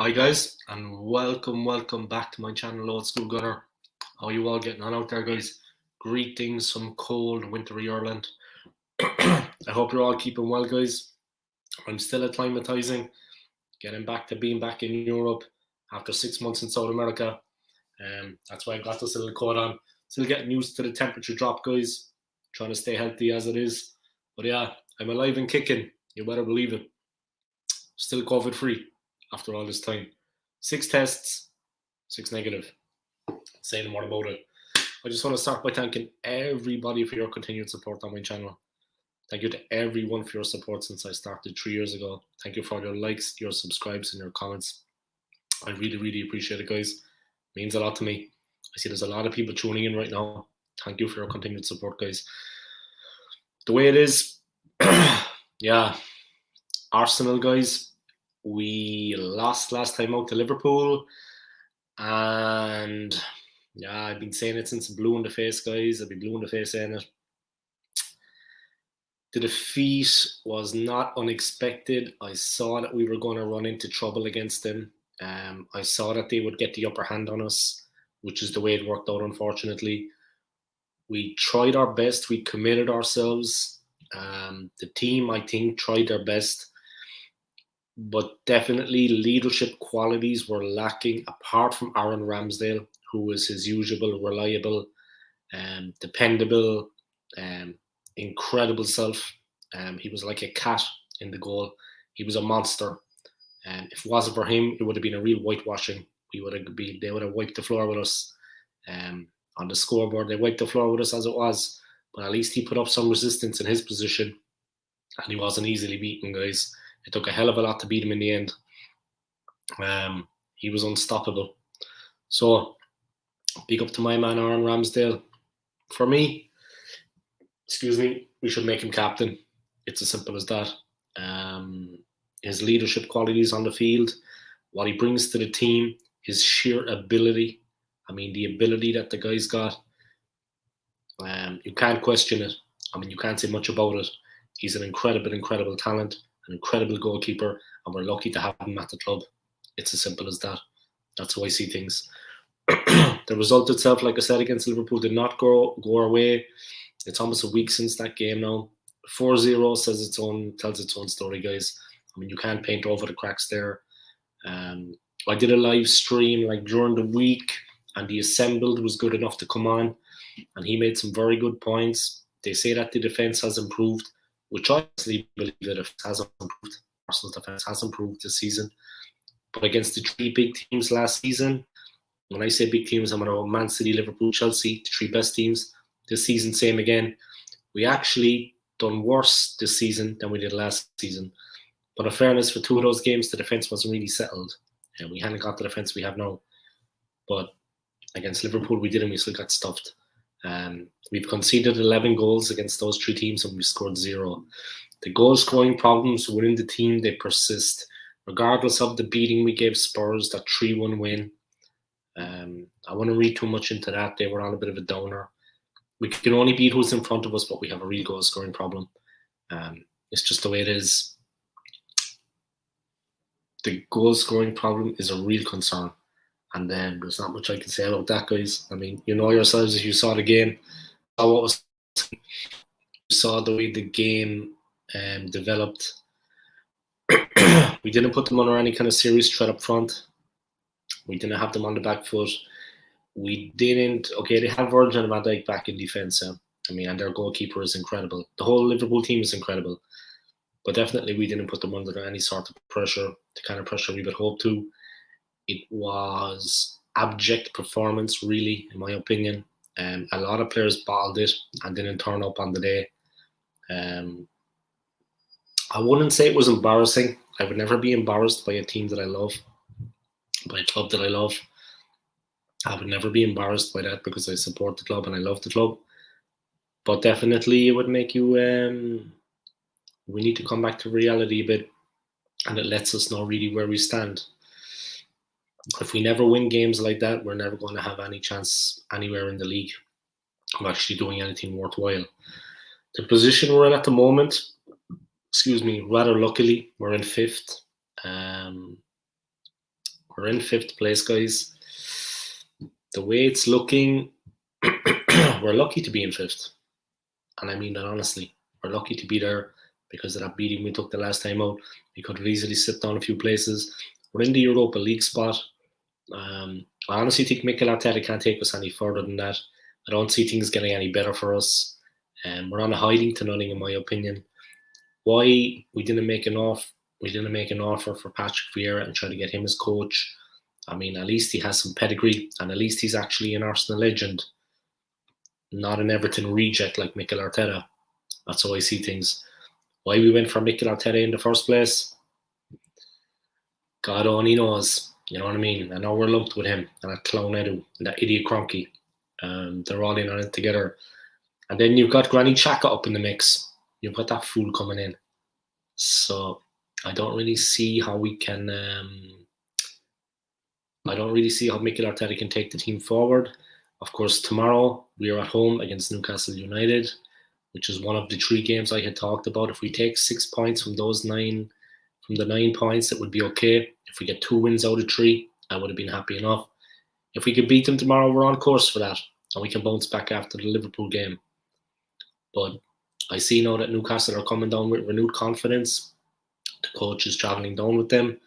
Hi guys, and welcome back to my channel, Old School Gunner. How are you all getting on out there, guys? Greetings from cold, wintry Ireland. I hope you're all keeping well, guys. I'm still acclimatizing, getting back to being back in Europe after 6 months in South America. That's why I got this little coat on. Still getting used to the temperature drop, guys. Trying to stay healthy as it is. But yeah, I'm alive and kicking. You better believe it. Still COVID free after all this time. 6 tests, 6 negative. Say no more about it. I just want to start by thanking everybody for your continued support on my channel. Thank you to everyone for your support since I started 3 years ago. Thank you for your likes, your subscribes, and your comments. I really appreciate it, guys. It means a lot to me. I see there's a lot of people tuning in right now. Thank you for your continued support, guys. The way it is, yeah, Arsenal, guys, we lost last time out to Liverpool, and yeah, I've been saying it since blue in the face, guys. I've been blue in the face saying it. The defeat was not unexpected. I saw that we were going to run into trouble against them. I saw that they would get the upper hand on us, which is the way it worked out, unfortunately. We tried our best. We committed ourselves. The team, I think, tried their best. But definitely leadership qualities were lacking, apart from Aaron Ramsdale, who was his usual reliable, dependable, incredible self. He was like a cat in the goal. He was a monster. If it wasn't for him, it would have been a real whitewashing. They would have wiped the floor with us. On the scoreboard, they wiped the floor with us as it was. But at least he put up some resistance in his position, and he wasn't easily beaten, guys. It took a hell of a lot to beat him in the end. He was unstoppable. So, big up to my man, Aaron Ramsdale. For me, we should make him captain. It's as simple as that. His leadership qualities on the field, what he brings to the team, his sheer ability. I mean, the ability that the guy's got, you can't question it. I mean, you can't say much about it. He's an incredible talent, an incredible goalkeeper, and we're lucky to have him at the club. It's as simple as that. That's how I see things. The result itself, like I said, against Liverpool did not go our way. It's almost a week since that game now. 4-0 tells its own story, guys. I mean, you can't paint over the cracks there. I did a live stream like during the week, and the assembled was good enough to come on, and he made some very good points. They say that the defense has improved, which I honestly believe that it has improved. Arsenal's defense has improved this season. But against the 3 big teams last season, when I say big teams, I'm about Man City, Liverpool, Chelsea, the 3 best teams. This season, same again. We actually done worse this season than we did last season. But in fairness, for 2 of those games, the defence wasn't really settled. And we hadn't got the defence we have now. But against Liverpool, we did, and we still got stuffed. We've conceded 11 goals against those 3 teams, and we scored 0. The goal-scoring problems within the team, they persist. Regardless of the beating we gave Spurs, that 3-1 win, I wouldn't read too much into that. They were on a bit of a downer. We can only beat who's in front of us, but we have a real goal-scoring problem. It's just the way it is. The goal-scoring problem is a real concern. And then there's not much I can say about that, guys. I mean, you know yourselves, if you saw the game, you saw the way the game developed. We didn't put them under any kind of serious threat up front. We didn't have them on the back foot. We didn't. Okay, they have Virgil van Dijk back in defence. I mean, and their goalkeeper is incredible. The whole Liverpool team is incredible. But definitely we didn't put them under any sort of pressure, the kind of pressure we would hope to. It was abject performance, really, in my opinion. A lot of players bottled it and didn't turn up on the day. I wouldn't say it was embarrassing. I would never be embarrassed by a team that I love, by a club that I love. I would never be embarrassed by that because I support the club and I love the club. But definitely it would make you, we need to come back to reality a bit, and it lets us know really where we stand. If we never win games like that, we're never going to have any chance anywhere in the league of actually doing anything worthwhile. The position we're in at the moment, rather luckily, we're in 5th. We're in 5th place, guys. The way it's looking, we're lucky to be in 5th. And I mean that honestly. We're lucky to be there because of that beating we took the last time out. We could have easily slipped down a few places. We're in the Europa League spot. I honestly think Mikel Arteta can't take us any further than that. I don't see things getting any better for us. We're on a hiding to nothing, in my opinion. Why we didn't make an offer for Patrick Vieira and try to get him as coach. I mean, at least he has some pedigree, and at least he's actually an Arsenal legend, not an Everton reject like Mikel Arteta. That's how I see things. Why we went for Mikel Arteta in the first place, God only knows. You know what I mean? I know we're lumped with him and that clown Edu and that idiot Cronky. They're all in on it together. And then you've got Granny Xhaka up in the mix. You've got that fool coming in. So I don't really see how we can. I don't really see how Mikel Arteta can take the team forward. Of course, tomorrow we are at home against Newcastle United, which is one of the 3 games I had talked about. If we take 6 points from the 9 points, it would be okay. If we get 2 wins out of 3, I would have been happy enough. If we could beat them tomorrow, we're on course for that, and we can bounce back after the Liverpool game. But I see now that Newcastle are coming down with renewed confidence. The coach is travelling down with them.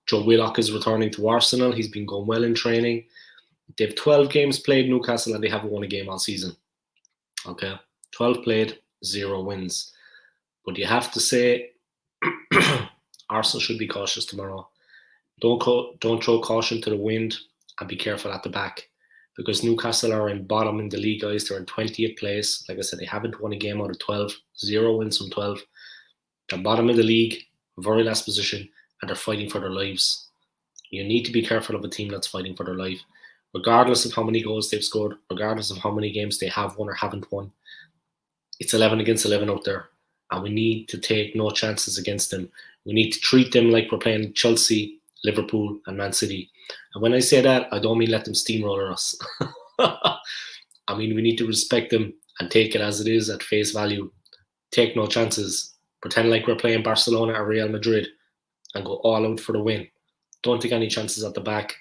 Joe Willock is returning to Arsenal. He's been going well in training. They have 12 games played, Newcastle, and they haven't won a game all season. Okay, 12 played, 0 wins. But you have to say, Arsenal should be cautious tomorrow. Don't throw caution to the wind and be careful at the back, because Newcastle are in bottom in the league, guys. They're in 20th place. Like I said, they haven't won a game out of 12. 0 wins from 12. They're bottom of the league, very last position, and they're fighting for their lives. You need to be careful of a team that's fighting for their life. Regardless of how many goals they've scored, regardless of how many games they have won or haven't won, it's 11 against 11 out there, and we need to take no chances against them. We need to treat them like we're playing Chelsea, Liverpool, and Man City. And when I say that, I don't mean let them steamroller us. I mean, we need to respect them and take it as it is at face value. Take no chances. Pretend like we're playing Barcelona or Real Madrid and go all out for the win. Don't take any chances at the back.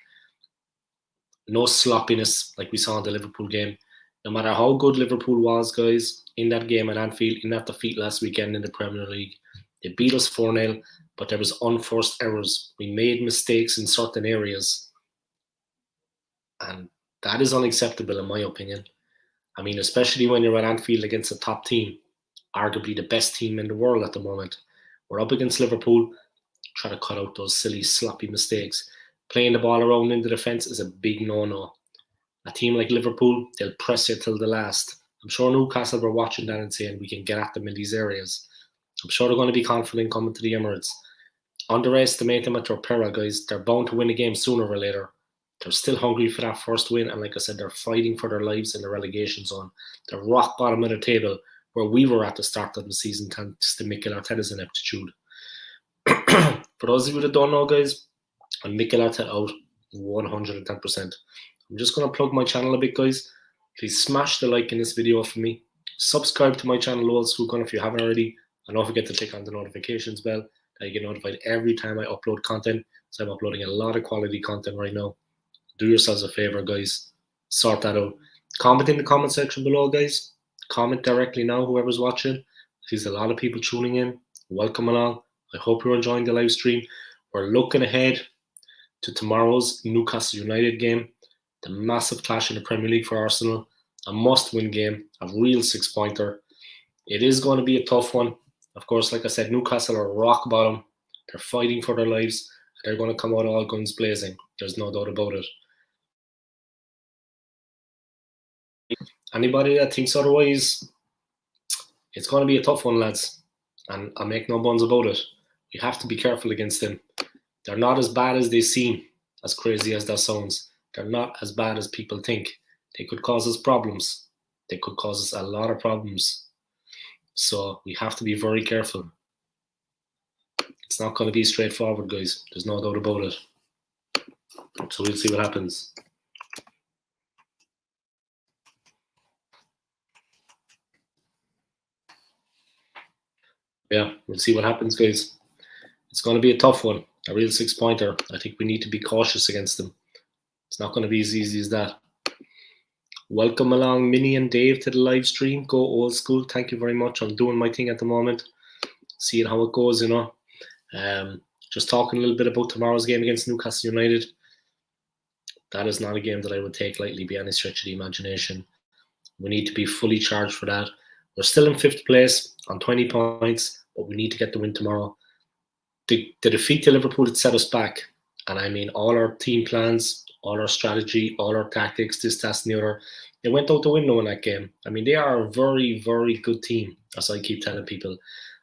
No sloppiness like we saw in the Liverpool game. No matter how good Liverpool was, guys, in that game at Anfield, in that defeat last weekend in the Premier League, they beat us 4-0, but there was unforced errors. We made mistakes in certain areas, and that is unacceptable in my opinion. I mean, especially when you're at Anfield against a top team, arguably the best team in the world at the moment. We're up against Liverpool. Try to cut out those silly, sloppy mistakes. Playing the ball around in the defence is a big no-no. A team like Liverpool, they'll press you till the last. I'm sure Newcastle were watching that and saying we can get at them in these areas. I'm sure they're going to be confident coming to the Emirates. Underestimate them at their peril, guys. They're bound to win a game sooner or later. They're still hungry for that first win, and like I said, they're fighting for their lives in the relegation zone. They're rock bottom of the table, where we were at the start of the season thanks to Mikel Arteta's ineptitude. For those of you that don't know, guys, I'm Mikel Arteta out 110%. I'm just going to plug my channel a bit, guys. Please smash the like in this video for me. Subscribe to my channel, Old School Gun, if you haven't already. And don't forget to click on the notifications bell that you get notified every time I upload content. So I'm uploading a lot of quality content right now. Do yourselves a favor, guys. Sort that out. Comment in the comment section below, guys. Comment directly now, whoever's watching. There's a lot of people tuning in. Welcome along. I hope you're enjoying the live stream. We're looking ahead to tomorrow's Newcastle United game. The massive clash in the Premier League for Arsenal. A must-win game. A real 6-pointer. It is going to be a tough one. Of course, like I said, Newcastle are rock bottom. They're fighting for their lives. They're going to come out all guns blazing. There's no doubt about it. Anybody that thinks otherwise, it's going to be a tough one, lads. And I make no bones about it. We have to be careful against them. They're not as bad as they seem, as crazy as that sounds. They're not as bad as people think. They could cause us problems. They could cause us a lot of problems. So we have to be very careful. It's not going to be straightforward, guys. There's no doubt about it. So we'll see what happens. Yeah, we'll see what happens, guys. It's going to be a tough one. a real 6-pointer. I think we need to be cautious against them. It's not going to be as easy as that. Welcome along Minnie and Dave to the live stream. Go old school. Thank you very much. I'm doing my thing at the moment, seeing how it goes, just talking a little bit about tomorrow's game against Newcastle United. That is not a game that I would take lightly by any stretch of the imagination. We need to be fully charged for that. We're still in 5th place on 20 points, but we need to get the win tomorrow. The defeat to Liverpool had set us back. And I mean, all our team plans, all our strategy, all our tactics, this, that, and the other, it went out the window in that game. I mean, they are a very, very good team, as I keep telling people.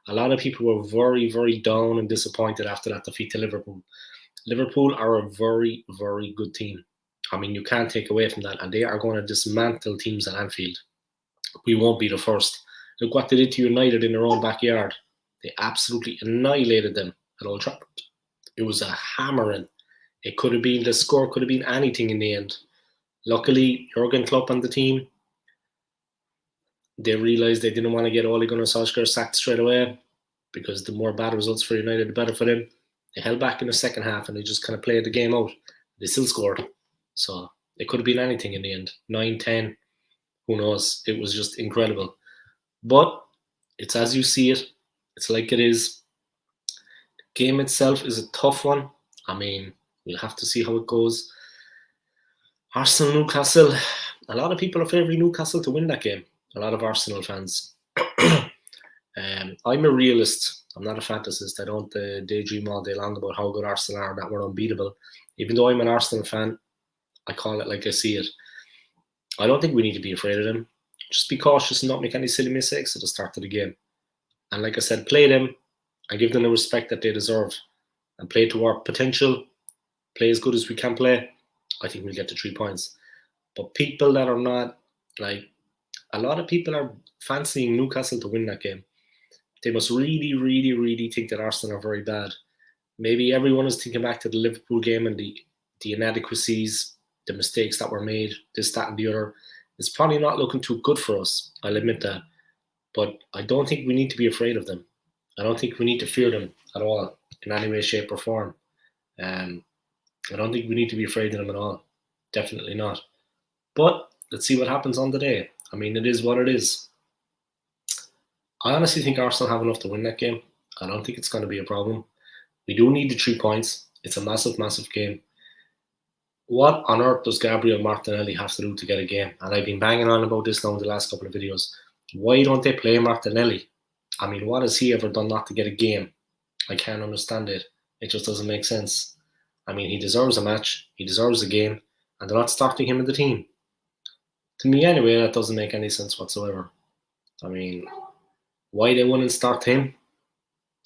A lot of people were very, very down and disappointed after that defeat to Liverpool. Liverpool are a very, very good team. I mean, you can't take away from that. And they are going to dismantle teams at Anfield. We won't be the first. Look what they did to United in their own backyard. They absolutely annihilated them at Old Trafford. It was a hammering. It could have been, the score could have been anything in the end. Luckily, Jurgen Klopp and the team, they realised they didn't want to get Ole Gunnar Solskjaer sacked straight away, because the more bad results for United, the better for them. They held back in the second half and they just kind of played the game out. They still scored. So it could have been anything in the end. 9-10, who knows? It was just incredible. But it's as you see it. It's like it is. The game itself is a tough one. I mean, we'll have to see how it goes. Arsenal, Newcastle. A lot of people are favouring Newcastle to win that game. A lot of Arsenal fans. I'm a realist. I'm not a fantasist. I don't daydream all day long about how good Arsenal are, that we're unbeatable. Even though I'm an Arsenal fan, I call it like I see it. I don't think we need to be afraid of them. Just be cautious and not make any silly mistakes at the start of the game. And like I said, play them and give them the respect that they deserve. And play to our potential. Play as good as we can play. I think we'll get to 3 points. But people that are not, like, a lot of people are fancying Newcastle to win that game. They must really, really, really think that Arsenal are very bad. Maybe everyone is thinking back to the Liverpool game and the inadequacies, the mistakes that were made, this, that, and the other. It's probably not looking too good for us. I'll admit that. But I don't think we need to be afraid of them. I don't think we need to fear them at all in any way, shape, or form. I don't think we need to be afraid of them at all. Definitely not. But let's see what happens on the day. I mean, it is what it is. I honestly think Arsenal have enough to win that game. I don't think it's going to be a problem. We do need the 3 points. It's a massive, massive game. What on earth does Gabriel Martinelli have to do to get a game? And I've been banging on about this now in the last couple of videos. Why don't they play Martinelli? I mean, what has he ever done not to get a game? I can't understand it. It just doesn't make sense. I mean, he deserves a match. He deserves a game. And they're not starting him in the team. To me, anyway, that doesn't make any sense whatsoever. I mean, why they wouldn't start him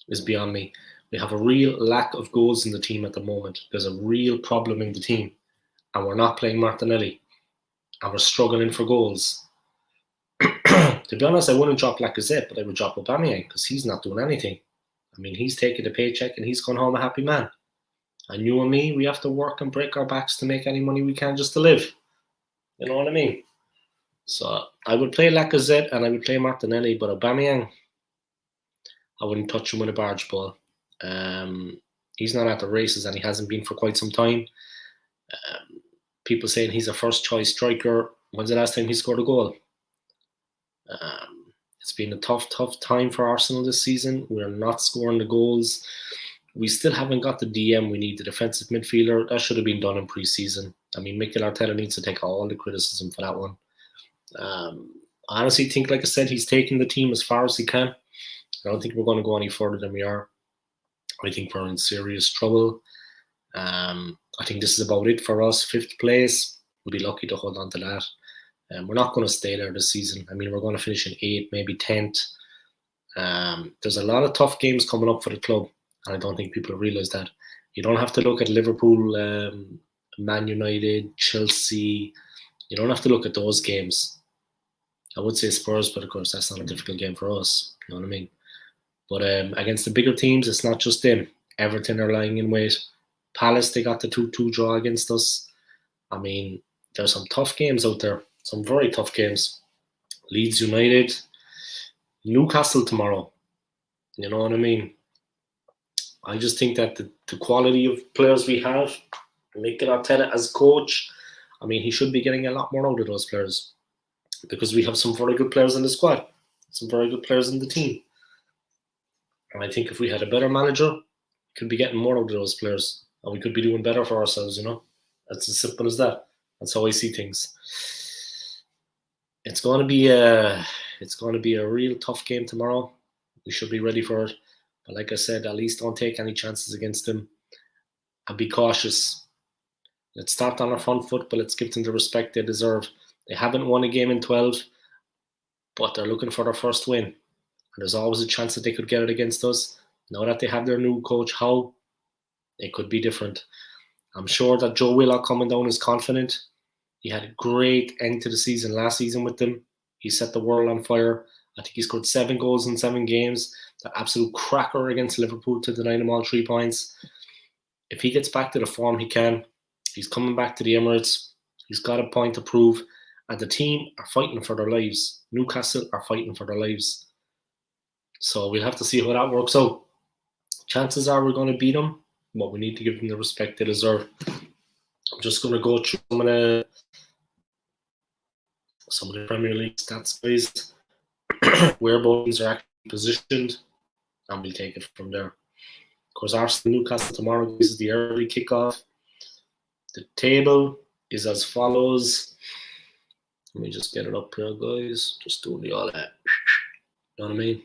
is beyond me. We have a real lack of goals in the team at the moment. There's a real problem in the team. And we're not playing Martinelli. And we're struggling for goals. To be honest, I wouldn't drop Lacazette, but I would drop Aubameyang because he's not doing anything. I mean, he's taking a paycheck and he's gone home a happy man. And you and me, we have to work and break our backs to make any money we can just to live. You know what I mean? So I would play Lacazette and I would play Martinelli, but Aubameyang, I wouldn't touch him with a barge ball. He's not at the races and he hasn't been for quite some time. People saying he's a first choice striker. When's the last time he scored a goal? It's been a tough time for Arsenal this season. We're not scoring the goals. We still haven't got the DM we need, the defensive midfielder. That should have been done in pre-season. I mean, Mikel Arteta needs to take all the criticism for that one. I honestly think, like I said, he's taking the team as far as he can. I don't think we're going to go any further than we are. I think we're in serious trouble. I think this is about it for us. 5th place. We'll be lucky to hold on to that. We're not going to stay there this season. I mean, we're going to finish in 8th, maybe 10th. There's a lot of tough games coming up for the club, and I don't think people realise that. You don't have to look at Liverpool, Man United, Chelsea. You don't have to look at those games. I would say Spurs, but of course that's not a difficult game for us. You know what I mean? But against the bigger teams, it's not just them. Everton are lying in wait. Palace, they got the 2-2 draw against us. I mean, there's some tough games out there. Some very tough games. Leeds United. Newcastle tomorrow. You know what I mean? I just think that the quality of players we have, Mikel Arteta as coach, I mean, he should be getting a lot more out of those players because we have some very good players in the squad, some very good players in the team. And I think if we had a better manager, we could be getting more out of those players and we could be doing better for ourselves, you know? That's as simple as that. That's how I see things. It's going to be a real tough game tomorrow. We should be ready for it. But like I said, at least don't take any chances against them and be cautious. Let's start on our front foot, but let's give them the respect they deserve. They haven't won a game in 12, but they're looking for their first win. And there's always a chance that they could get it against us. Now that they have their new coach, Howe, it could be different. I'm sure that Joe Willock coming down is confident. He had a great end to the season last season with them. He set the world on fire. I think he scored 7 goals in 7 games. That absolute cracker against Liverpool to deny them all 3 points. If he gets back to the form he can, he's coming back to the Emirates. He's got a point to prove. And the team are fighting for their lives. Newcastle are fighting for their lives. So we'll have to see how that works out. Chances are we're going to beat them, but we need to give them the respect they deserve. I'm just going to go through some of the Premier League stats, guys, where both teams are actually positioned, and we'll take it from there. Of course, Arsenal Newcastle tomorrow is the early kickoff. The table is as follows. Let me just get it up here, guys. Just doing all that. You know what I mean?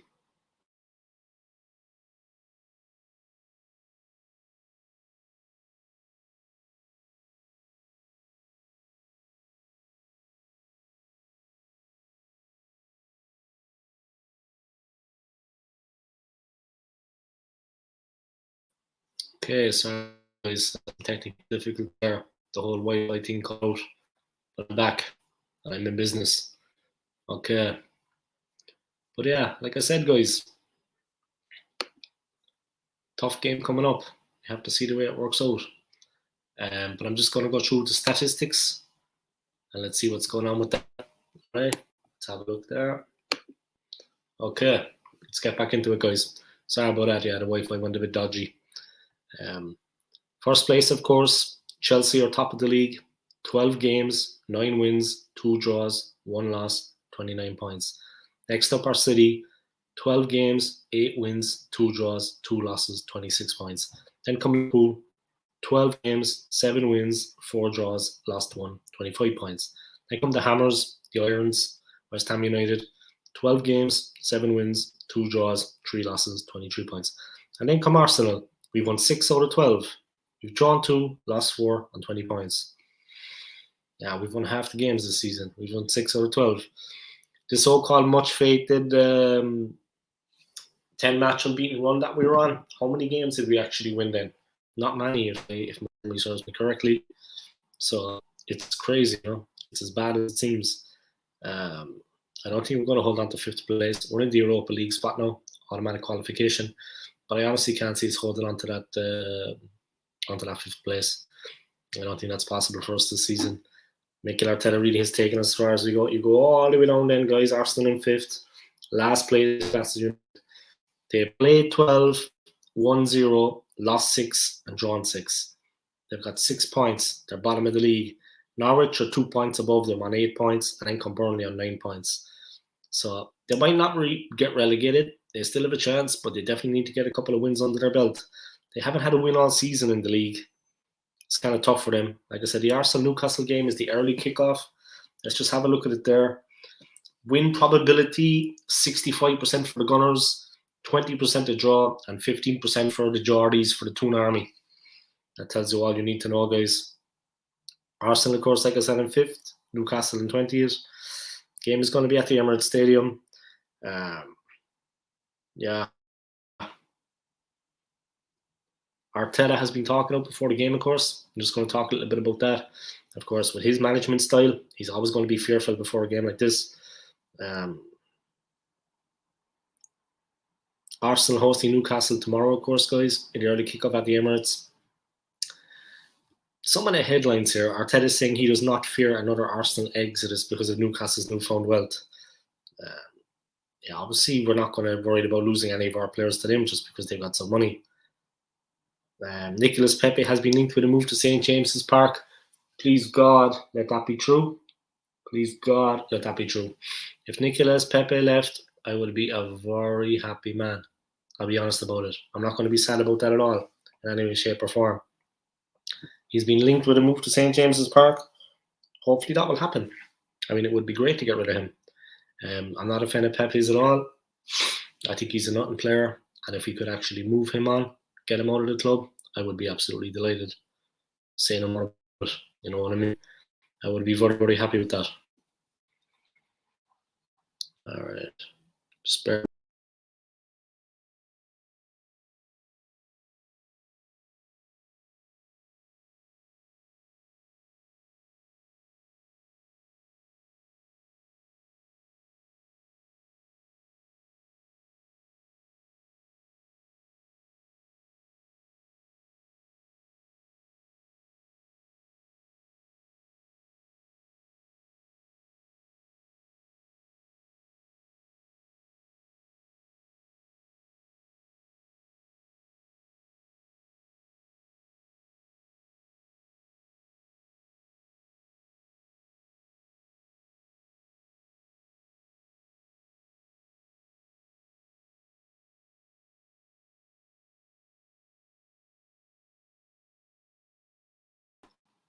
Okay, so guys, technically difficult there. The whole Wi-Fi thing cut out. But I'm back and I'm in business. Okay. But yeah, like I said, guys, tough game coming up. You have to see the way it works out. But I'm just going to go through the statistics and let's see what's going on with that. Right? Let's have a look there. Okay, let's get back into it, guys. Sorry about that. Yeah, the Wi-Fi went a bit dodgy. First place, of course, Chelsea are top of the league. 12 games, 9 wins, 2 draws, 1 loss, 29 points. Next up are City. 12 games, 8 wins, 2 draws, 2 losses, 26 points. Then come Liverpool. 12 games, 7 wins, 4 draws, lost 1, 25 points. Then come the Hammers, the Irons, West Ham United. 12 games, 7 wins, 2 draws, 3 losses, 23 points. And then come Arsenal. We've won 6 out of 12. We've drawn 2, lost 4, and 20 points. Yeah, we've won half the games this season. We've won 6 out of 12. The so-called much-fated 10-match unbeaten run that we were on, how many games did we actually win then? Not many, if memory serves me correctly. So it's crazy, you know. It's as bad as it seems. I don't think we're going to hold on to 5th place. We're in the Europa League spot now, automatic qualification. But I honestly can't see us holding on to that 5th place. I don't think that's possible for us this season. Mikel Arteta really has taken us as far as we go. You go all the way down then, guys. Arsenal in 5th. Last place, that's the unit. They played 12, 1-0, lost 6, and drawn 6. They've got 6 points. They're bottom of the league. Norwich are 2 points above them on 8 points, and then come Burnley on 9 points. So they might not get relegated. They still have a chance, but they definitely need to get a couple of wins under their belt. They haven't had a win all season in the league. It's kind of tough for them. Like I said, the Arsenal-Newcastle game is the early kickoff. Let's just have a look at it there. Win probability, 65% for the Gunners, 20% a draw, and 15% for the Geordies for the Toon Army. That tells you all you need to know, guys. Arsenal, of course, like I said, in 5th. Newcastle in 20th. Game is going to be at the Emirates Stadium. Yeah. Arteta has been talking about before the game, of course. I'm just going to talk a little bit about that. Of course, with his management style, he's always going to be fearful before a game like this. Arsenal hosting Newcastle tomorrow, of course, guys, in the early kickoff at the Emirates. Some of the headlines here, Arteta is saying he does not fear another Arsenal exodus because of Newcastle's newfound wealth. Yeah, obviously, we're not going to worry about losing any of our players to them just because they've got some money. Nicolas Pepe has been linked with a move to St James's Park. Please God, let that be true. Please God, let that be true. If Nicolas Pepe left, I would be a very happy man. I'll be honest about it. I'm not going to be sad about that at all, in any way, shape, or form. He's been linked with a move to St James's Park. Hopefully that will happen. I mean, it would be great to get rid of him. I'm not a fan of Pepe's at all. I think he's a nothing player, and if we could actually move him on, get him out of the club, I would be absolutely delighted. Say no more about it. You know what I mean? I would be very, very happy with that. All right. Just bear.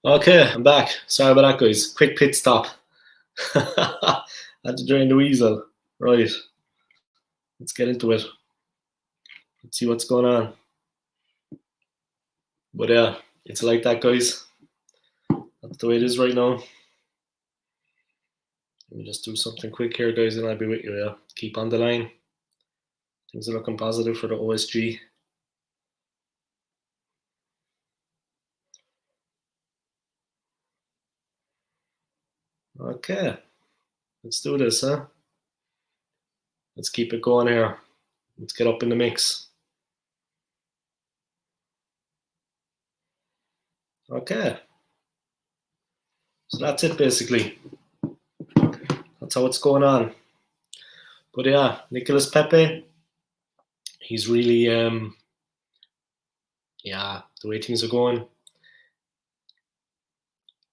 Okay, I'm back. Sorry about that, guys. Quick pit stop. Had to drain the weasel. Right. Let's get into it. Let's see what's going on. But yeah, it's like that, guys. That's the way it is right now. Let me just do something quick here, guys, and I'll be with you. Yeah, keep on the line. Things are looking positive for the OSG. Okay, let's do this, huh? Let's keep it going here. Let's get up in the mix. Okay. So that's it, basically. That's how it's going on. But yeah, Nicolas Pepe, he's really, yeah, the way things are going.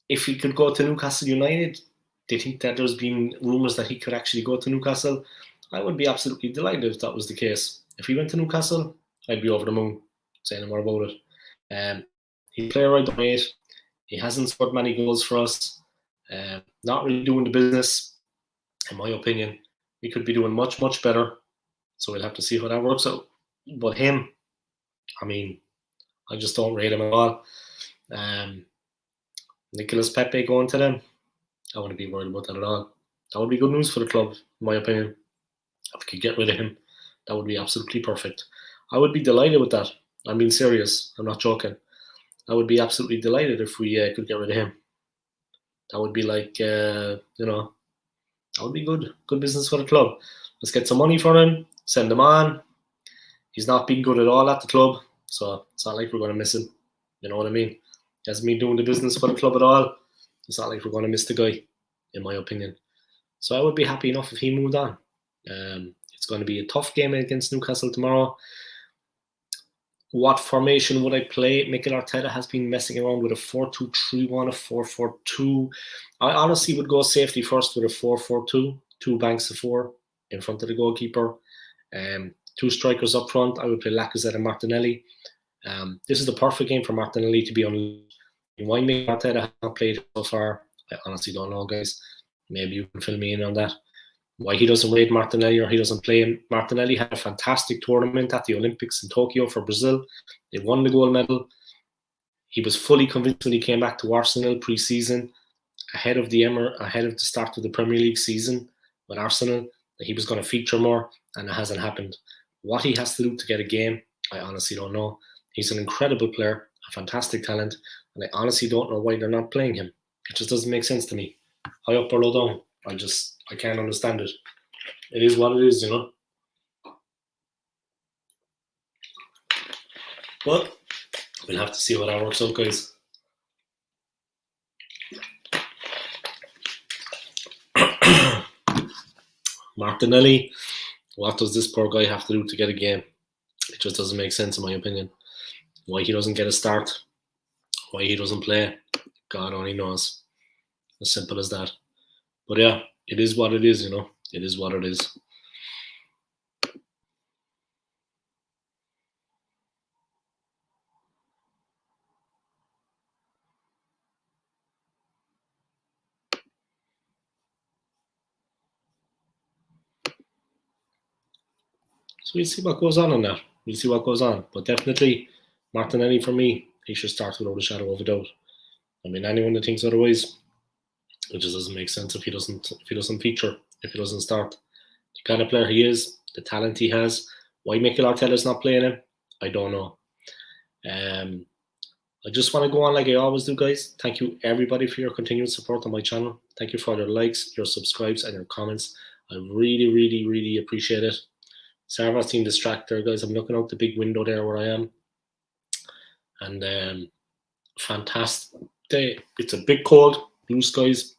If he could go to Newcastle United, they think that there's been rumours that he could actually go to Newcastle. I would be absolutely delighted if that was the case. If he went to Newcastle, I'd be over the moon. Say no more about it. He's a player I don't rate. He hasn't scored many goals for us. Not really doing the business, in my opinion. We could be doing much, much better. So we'll have to see how that works out. But him, I mean, I just don't rate him at all. Nicolas Pepe going to them, I wouldn't be worried about that at all. That would be good news for the club, in my opinion. If we could get rid of him, that would be absolutely perfect. I would be delighted with that. I'm being serious. I'm not joking. I would be absolutely delighted if we could get rid of him. That would be like, that would be good. Good business for the club. Let's get some money for him, send him on. He's not been good at all at the club, so it's not like we're going to miss him. You know what I mean? He hasn't been doing the business for the club at all. It's not like we're going to miss the guy, in my opinion. So I would be happy enough if he moved on. It's going to be a tough game against Newcastle tomorrow. What formation would I play? Mikel Arteta has been messing around with a 4-2-3-1, a 4-4-2. I honestly would go safety first with a 4-4-2, two banks of four in front of the goalkeeper. Two strikers up front. I would play Lacazette and Martinelli. This is the perfect game for Martinelli to be on. Why Mikel Arteta has not played so far? I honestly don't know, guys. Maybe you can fill me in on that. Why he doesn't rate Martinelli or he doesn't play him. Martinelli had a fantastic tournament at the Olympics in Tokyo for Brazil. They won the gold medal. He was fully convinced when he came back to Arsenal pre-season, ahead of the start of the Premier League season with Arsenal, that he was going to feature more, and it hasn't happened. What he has to do to get a game, I honestly don't know. He's an incredible player, a fantastic talent, and I honestly don't know why they're not playing him. It just doesn't make sense to me. High up or low down, I can't understand it. It is what it is, you know. But we'll have to see how that works out, guys. Martinelli, what does this poor guy have to do to get a game? It just doesn't make sense, in my opinion. Why he doesn't get a start, why he doesn't play, God only knows. As simple as that. But yeah, it is what it is, you know. It is what it is. So we'll see what goes on in that. We'll see what goes on. But definitely, Martinelli for me, he should start without a shadow of a doubt. I mean, anyone that thinks otherwise, it just doesn't make sense if he doesn't feature, if he doesn't start. The kind of player he is, the talent he has. Why Mikel Arteta's not playing him, I don't know. I just want to go on like I always do, guys. Thank you everybody for your continued support on my channel. Thank you for your likes, your subscribes, and your comments. I really, really, really appreciate it. Sorry for being distracted, guys. I'm looking out the big window there where I am, and fantastic day. It's a bit cold, blue skies,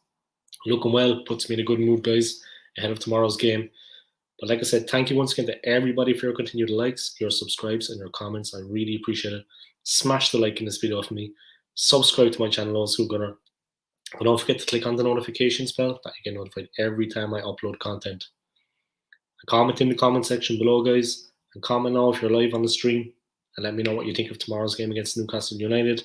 looking well. Puts me in a good mood, guys, ahead of tomorrow's game. But like I said, thank you once again to everybody for your continued likes, your subscribes, and your comments. I really appreciate it. Smash the like in this video for me. Subscribe to my channel also, Gunner. But don't forget to click on the notifications bell that you get notified every time I upload content. Comment in the comment section below, guys. And comment now if you're live on the stream. And let me know what you think of tomorrow's game against Newcastle United.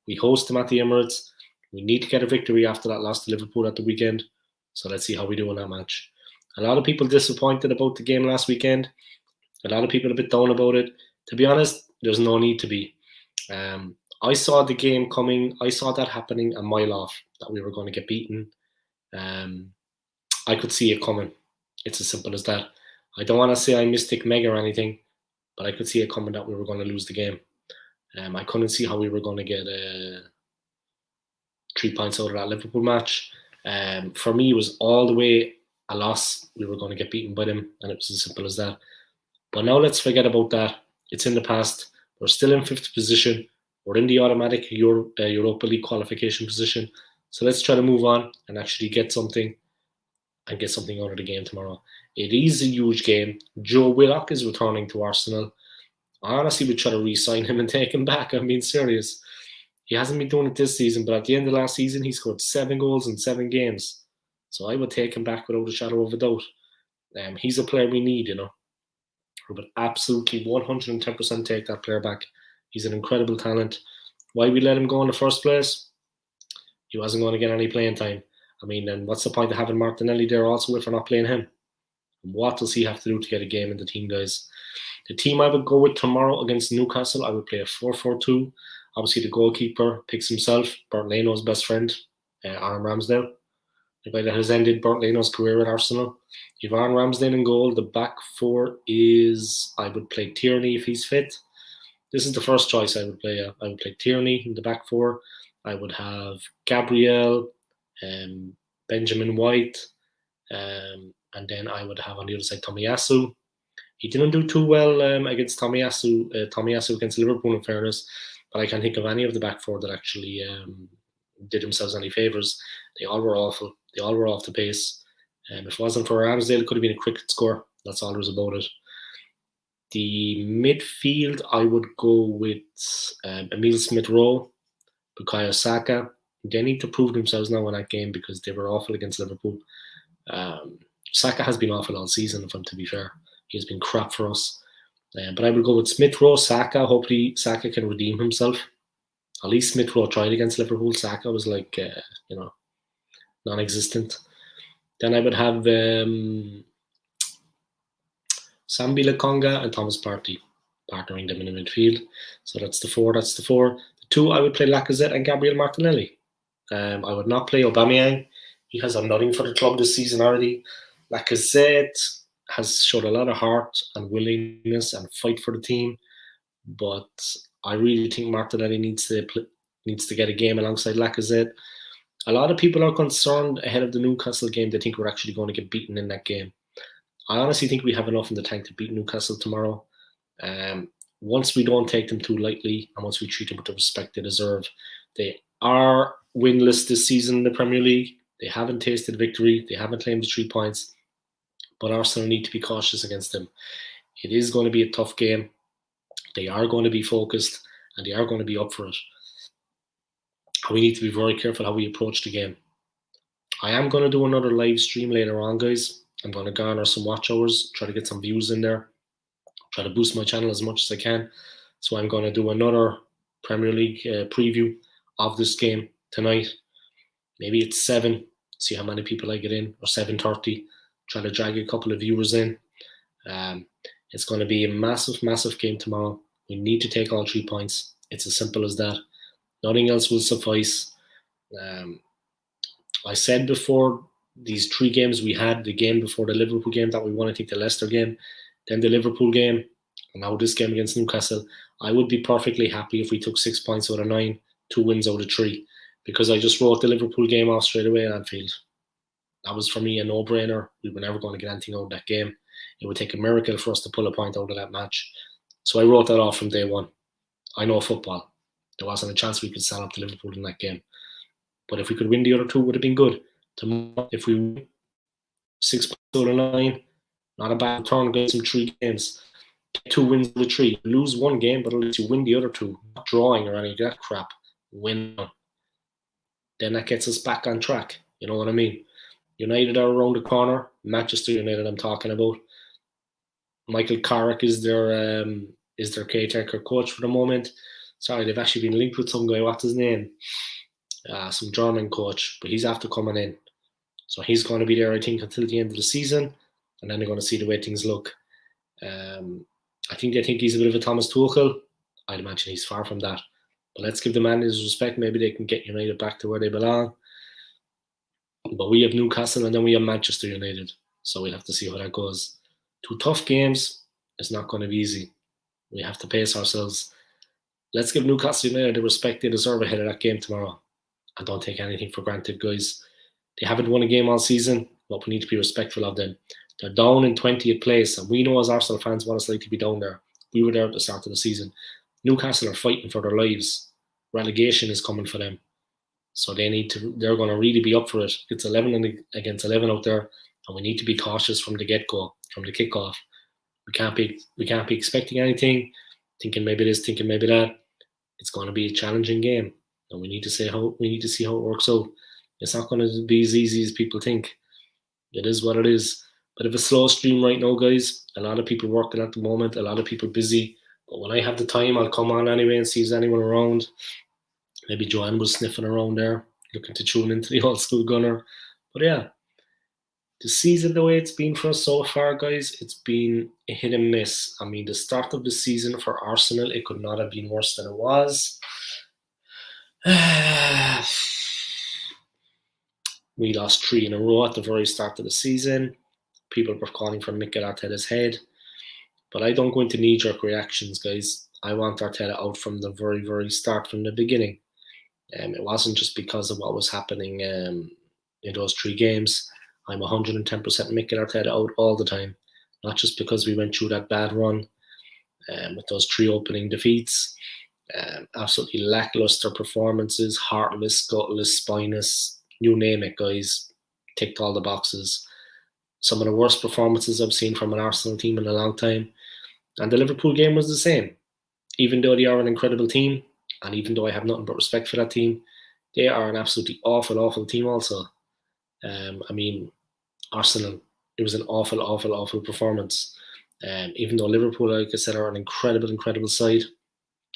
We host them at the Emirates. We need to get a victory after that loss to Liverpool at the weekend. So let's see how we do in that match. A lot of people disappointed about the game last weekend. A lot of people a bit down about it. To be honest, there's no need to be. I saw the game coming. I saw that happening a mile off, that we were going to get beaten. I could see it coming. It's as simple as that. I don't want to say I mystic mega or anything, but I could see it coming that we were going to lose the game. I couldn't see how we were going to get 3 points out of that Liverpool match. For me, it was all the way a loss. We were going to get beaten by them, and it was as simple as that. But now let's forget about that. It's in the past. We're still in 5th position. We're in the automatic Europa League qualification position. So let's try to move on and actually get something and get something out of the game tomorrow. It is a huge game. Joe Willock is returning to Arsenal. I honestly would try to re-sign him and take him back. I'm being serious. He hasn't been doing it this season, but at the end of last season, he scored 7 goals in 7 games. So I would take him back without a shadow of a doubt. He's a player we need, you know. We would absolutely 110% take that player back. He's an incredible talent. Why we let him go in the first place? He wasn't going to get any playing time. I mean, then what's the point of having Martinelli there also if we're not playing him? And what does he have to do to get a game in the team, guys? The team I would go with tomorrow against Newcastle, I would play a 4-4-2. Obviously, the goalkeeper picks himself, Bernd Leno's best friend, Aaron Ramsdale. The guy that has ended Bernd Leno's career at Arsenal. Aaron Ramsdale in goal. The back 4 is, I would play Tierney if he's fit. This is the first choice I would play. I would play Tierney in the back 4. I would have Gabriel, Benjamin White, and then I would have on the other side Tomiyasu. He didn't do too well against Tomiyasu against Liverpool, in fairness, but I can't think of any of the back 4 that actually did themselves any favours. They all were awful. They all were off the pace. If it wasn't for Ramsdale, it could have been a cricket score. That's all there was about it. The midfield, I would go with Emile Smith-Rowe, Bukayo Saka. They need to prove themselves now in that game because they were awful against Liverpool. Saka has been awful all season, if I'm to be fair. He has been crap for us. But I would go with Smith-Rowe, Saka. Hopefully Saka can redeem himself. At least Smith-Rowe tried against Liverpool. Saka was like, non-existent. Then I would have Sambi Lokonga and Thomas Partey partnering them in the midfield. So that's the 4. That's the 4. The 2, I would play Lacazette and Gabriel Martinelli. I would not play Aubameyang. He has done nothing for the club this season already. Lacazette has showed a lot of heart and willingness and fight for the team, but I really think Martinelli needs to get a game alongside Lacazette. A lot of people are concerned ahead of the Newcastle game. They think we're actually going to get beaten in that game. I honestly think we have enough in the tank to beat Newcastle tomorrow. Once we don't take them too lightly and once we treat them with the respect they deserve. They are winless this season in the Premier League. They haven't tasted victory. They haven't claimed the 3 points. But Arsenal need to be cautious against them. It is going to be a tough game. They are going to be focused. and they are going to be up for it. And we need to be very careful how we approach the game. I am going to do another live stream later on, guys. I'm going to garner some watch hours, try to get some views in there, try to boost my channel as much as I can. So I'm going to do another Premier League preview of this game tonight. Maybe it's 7, see how many people I get in, or 7:30. Try to drag a couple of viewers in. It's going to be a massive, massive game tomorrow. We need to take all 3 points. It's as simple as that. Nothing else will suffice. I said before these 3 games we had, the game before the Liverpool game, that we want to take the Leicester game, then the Liverpool game, and now this game against Newcastle. I would be perfectly happy if we took 6 points out of 9, 2 wins out of 3, because I just wrote the Liverpool game off straight away at Anfield. That was for me a no-brainer. We were never going to get anything out of that game. It would take a miracle for us to pull a point out of that match. So I wrote that off from day one. I know football. There wasn't a chance we could stand up to Liverpool in that game. But if we could win the other 2, it would have been good. Tomorrow, if we win 6 points out of 9, not a bad turn against some 3 games. 2 wins out of 3. Lose 1 game, but at least you win the other 2. Not drawing or any of that crap. Win. Then that gets us back on track. You know what I mean? United are around the corner. Manchester United I'm talking about. Michael Carrick is their caretaker coach for the moment. Sorry, they've actually been linked with some guy. What's his name? Some German coach, but he's after coming in. So he's going to be there, I think, until the end of the season, and then they're going to see the way things look. I think they think he's a bit of a Thomas Tuchel. I'd imagine he's far from that. But let's give the man his respect. Maybe they can get United back to where they belong. But we have Newcastle and then we have Manchester United. So we'll have to see how that goes. 2 tough games. It's not going to be easy. We have to pace ourselves. Let's give Newcastle United the respect they deserve ahead of that game tomorrow. And don't take anything for granted, guys. They haven't won a game all season, but we need to be respectful of them. They're down in 20th place, and we know as Arsenal fans what it's like to be down there. We were there at the start of the season. Newcastle are fighting for their lives. Relegation is coming for them. So they're going to really be up for it. It's 11 against 11 out there, and we need to be cautious from the get-go, from the kickoff. We can't be expecting anything, thinking maybe this, thinking maybe that. It's going to be a challenging game, and we need to see how it works out. It's not going to be as easy as people think. It is what it is. Bit of a slow stream right now, guys. A lot of people working at the moment, a lot of people busy. But when I have the time, I'll come on anyway and see if there's anyone around. Maybe Joanne was sniffing around there, looking to tune into the old school gunner. But yeah, the season, the way it's been for us so far, guys, it's been a hit and miss. I mean, the start of the season for Arsenal, it could not have been worse than it was. We lost 3 in a row at the very start of the season. People were calling for Mikel Arteta's head. But I don't go into knee-jerk reactions, guys. I want Arteta out from the very, very start, from the beginning. It wasn't just because of what was happening in those 3 games. I'm 110% Mikel Arteta out all the time. Not just because we went through that bad run with those 3 opening defeats. Absolutely lackluster performances, heartless, gutless, spineless, you name it, guys. Ticked all the boxes. Some of the worst performances I've seen from an Arsenal team in a long time. And the Liverpool game was the same. Even though they are an incredible team, and even though I have nothing but respect for that team, they are an absolutely awful, awful team also. I mean, Arsenal, it was an awful, awful, awful performance. Even though Liverpool, like I said, are an incredible, incredible side,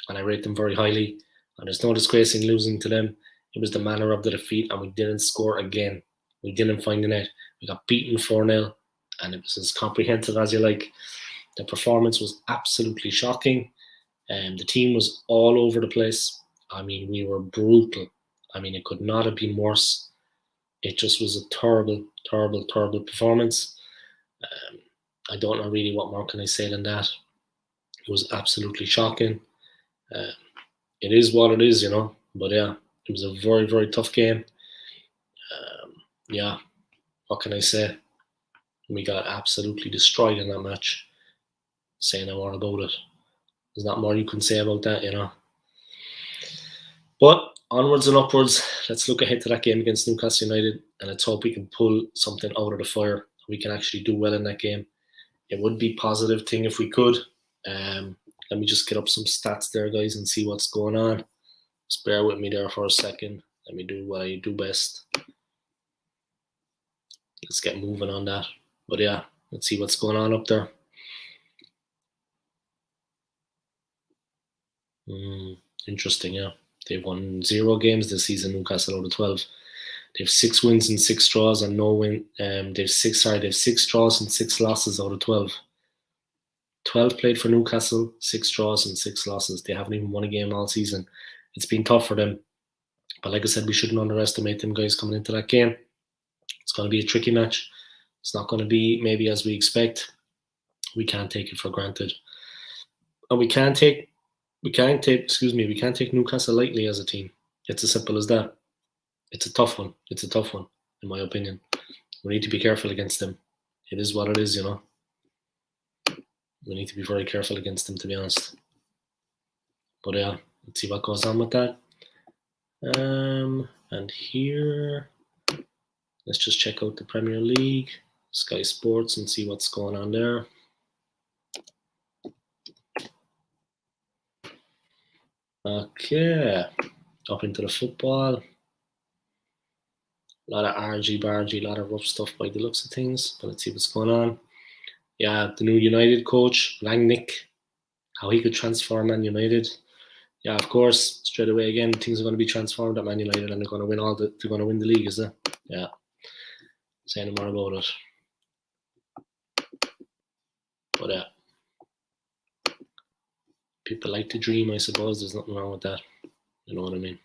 and I rate them very highly, and there's no disgrace in losing to them. It was the manner of the defeat, and we didn't score again. We didn't find the net. We got beaten 4-0, and it was as comprehensive as you like. The performance was absolutely shocking. The team was all over the place. I mean, we were brutal. I mean, it could not have been worse. It just was a terrible, terrible, terrible performance. I don't know really what more can I say than that. It was absolutely shocking. It is what it is, you know. But yeah, it was a very, very tough game. Yeah, what can I say? We got absolutely destroyed in that match. Say no more about it. There's not more you can say about that, you know. But onwards and upwards, let's look ahead to that game against Newcastle United, and let's hope we can pull something out of the fire. We can actually do well in that game. It would be a positive thing if we could. Let me just get up some stats there, guys, and see what's going on. Just bear with me there for a second. Let me do what I do best. Let's get moving on that. But yeah, let's see what's going on up there. Interesting, yeah. They've won 0 games this season, Newcastle, out of 12. They have 6 wins and 6 draws and no win. They've 6 draws and 6 losses out of 12. 12 played for Newcastle, 6 draws and 6 losses. They haven't even won a game all season. It's been tough for them. But like I said, we shouldn't underestimate them guys coming into that game. It's going to be a tricky match. It's not going to be maybe as we expect. We can't take it for granted. And we can't take Newcastle lightly as a team. It's as simple as that. It's a tough one. It's a tough one, in my opinion. We need to be careful against them. It is what it is, you know. We need to be very careful against them, to be honest. But yeah, let's see what goes on with that. And here, let's just check out the Premier League, Sky Sports, and see what's going on there. Okay, up into the football. A lot of argy-bargy, a lot of rough stuff by the looks of things. But let's see what's going on. Yeah, the new United coach, Rangnick, how he could transform Man United. Yeah, of course, straight away again, things are going to be transformed at Man United, and they're going to win the league, is it? Yeah. Say no more about it. But yeah, people like to dream, I suppose. There's nothing wrong with that. You know what I mean?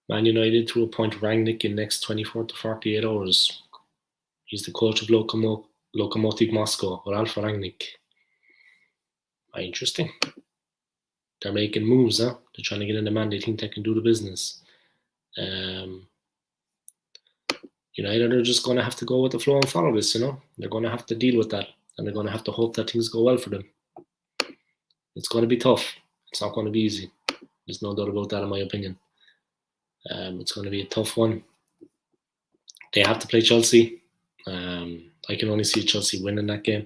Man United to appoint Rangnick in next 24 to 48 hours. He's the coach of Lokomotiv Moscow, Ralf Rangnick. Interesting. They're making moves, huh? They're trying to get in the man. They think they can do the business. United are just going to have to go with the flow and follow this, you know. They're going to have to deal with that, and they're going to have to hope that things go well for them. It's going to be tough. It's not going to be easy. There's no doubt about that, in my opinion. It's going to be a tough one. They have to play Chelsea. I can only see Chelsea winning that game,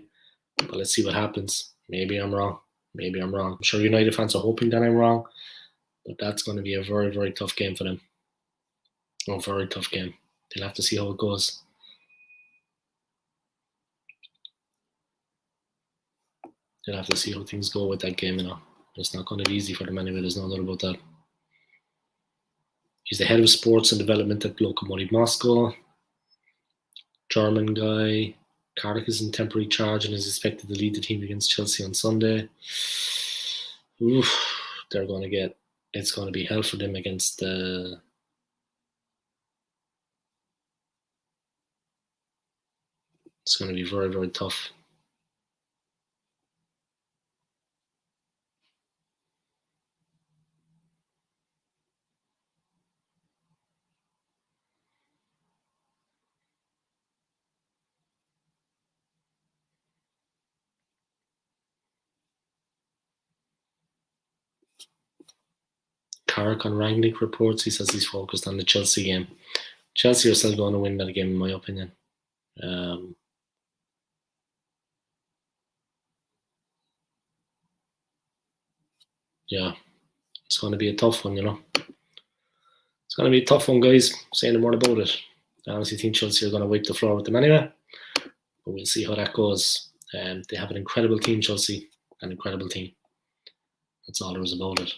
but let's see what happens. Maybe I'm wrong. I'm sure United fans are hoping that I'm wrong, but that's going to be a very, very tough game for them. A very tough game. They'll have to see how it goes. They'll have to see how things go with that game, you know. It's not going to be easy for them anyway, there's no doubt about that. He's the head of sports and development at Lokomotiv Moscow. German guy. Cardiff is in temporary charge and is expected to lead the team against Chelsea on Sunday. They're going to get... It's going to be hell for them against... It's going to be very, very tough. Carrick on Rangnick reports, he says he's focused on the Chelsea game. Chelsea are still going to win that game, in my opinion. Yeah, it's going to be a tough one, you know. It's going to be a tough one, guys. Say no more about it. I honestly think Chelsea are going to wipe the floor with them anyway. But we'll see how that goes. They have an incredible team, Chelsea. An incredible team. That's all there is about it.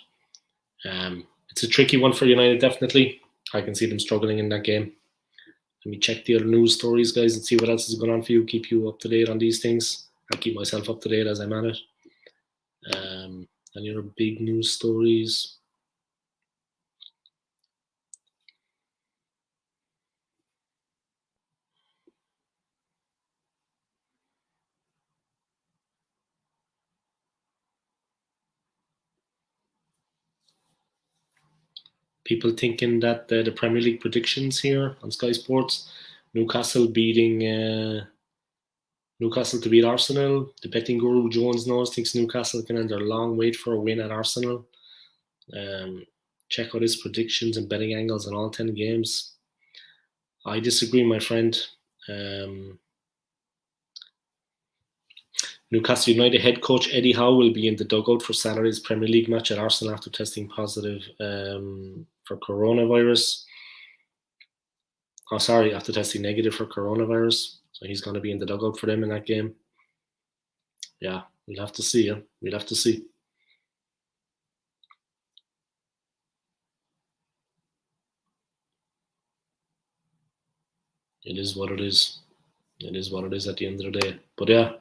It's a tricky one for United, definitely. I can see them struggling in that game. Let me check the other news stories, guys, and see what else is going on for you. Keep you up to date on these things. I'll keep myself up to date as I'm at it. Any other big news stories? People thinking that the Premier League predictions here on Sky Sports, Newcastle to beat Arsenal. The betting guru Jones knows thinks Newcastle can end their long wait for a win at Arsenal. check out his predictions and betting angles on all 10 games. I disagree, my friend. Newcastle United head coach Eddie Howe will be in the dugout for Saturday's Premier League match at Arsenal after testing positive for coronavirus. After testing negative for coronavirus. So he's going to be in the dugout for them in that game. Yeah, we'll have to see. Yeah? We'll have to see. It is what it is. It is what it is at the end of the day. But yeah,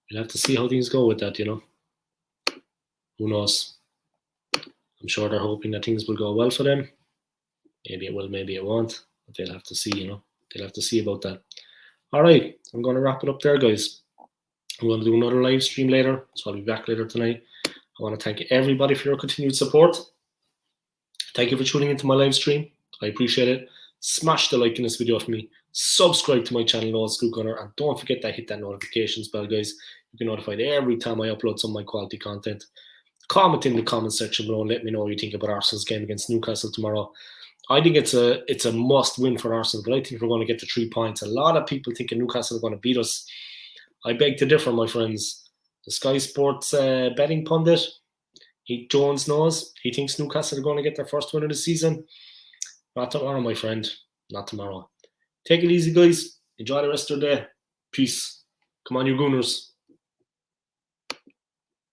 we'll have to see how things go with that, you know. Who knows? I'm sure they're hoping that things will go well for them. Maybe it will, maybe it won't. But they'll have to see, you know. They'll have to see about that. All right, I'm going to wrap it up there, guys. I'm going to do another live stream later, so I'll be back later tonight. I want to thank everybody for your continued support. Thank you for tuning into my live stream. I appreciate it. Smash the like in this video for me. Subscribe to my channel, Skool Gunner, and don't forget to hit that notifications bell, guys. You get notified every time I upload some of my quality content. Comment in the comment section below and let me know what you think about Arsenal's game against Newcastle tomorrow. I think it's a must win for Arsenal, but I think we're going to get to 3 points. A lot of people thinking Newcastle are going to beat us. I beg to differ, my friends. The Sky Sports betting pundit, Jones knows. He thinks Newcastle are going to get their first win of the season. Not tomorrow, my friend. Not tomorrow. Take it easy, guys. Enjoy the rest of the day. Peace. Come on, you Gooners.